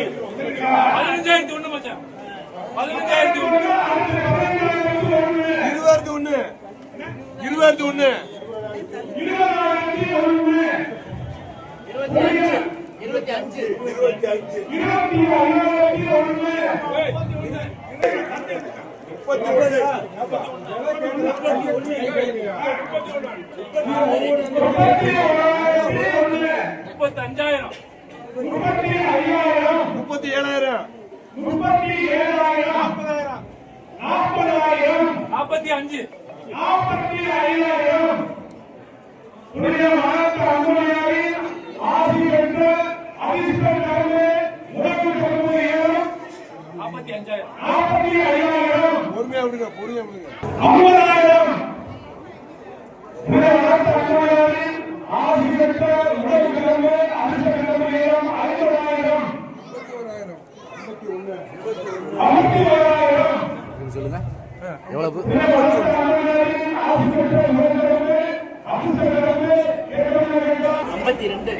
15,001 மச்சான். 15,001. 21. 21. சொல்லுங்க எவ்வளவு? 52.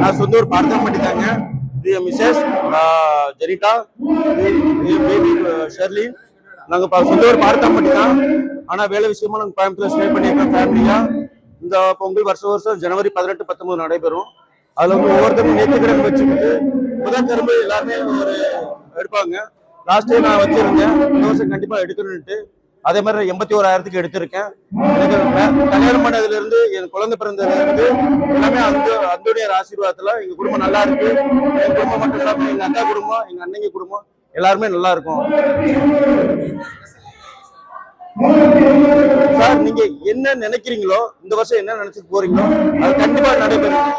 நான் சொந்த ஊர் பார்த்தாம்பட்டி தாங்க. Mrs Jenita, baby Shirley. நாங்கள் சொந்த ஊர் பார்த்தாம்பட்டி தான். ஆனால் வேலை விஷயமா நாங்கள் கோயம்புத்தூர் ஸ்டே பண்ணியிருக்கோம் ஃபேமிலியா. இந்த பொங்கல் வருஷம் ஜனவரி 18, 19 நடைபெறும். அதில் வந்து ஒவ்வொருத்தரும் நேர்த்திக்கடன் வச்சுக்கிட்டு புதன்கிழமை எல்லாருமே ஒரு எடுப்பாங்க. லாஸ்ட் டைம் நான் வச்சிருந்தேன், இந்த வருஷம் கண்டிப்பாக எடுக்கணும்ட்டு. அதே மாதிரி 81,000க்கு எடுத்திருக்கேன். எனக்கு கல்யாணம் பண்ணதுல இருந்து என் குழந்தை பிறந்ததுல இருந்து எல்லாமே அந்தோடைய ஆசீர்வாதத்துல எங்க குடும்பம் நல்லா இருக்கு. என் குடும்பம் மட்டும் இல்லாம எங்க அக்கா குடும்பம், எங்க அண்ணங்க குடும்பம் எல்லாருமே நல்லா இருக்கும். சார், நீங்க என்ன நினைக்கிறீங்களோ, இந்த வருஷம் என்ன நினைச்சிட்டு போறீங்களோ அது கண்டிப்பா நடைபெறும்.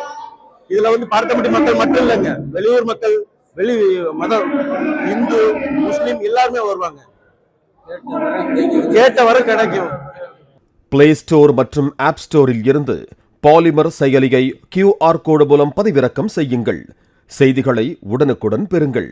இதுல வந்து பார்த்தாம்பட்டி மக்கள் மட்டும் இல்லைங்க, வெளியூர் மக்கள், வெளி மதம், இந்து, முஸ்லீம் எல்லாருமே வருவாங்க. கேட்ட வரை கிடைக்கும். பிளே ஸ்டோர் மற்றும் ஆப் ஸ்டோரில் இருந்து பாலிமர் செயலியை QR கோடு மூலம் பதிவிறக்கம் செய்யுங்கள். செய்திகளை உடனுக்குடன் பெறுங்கள்.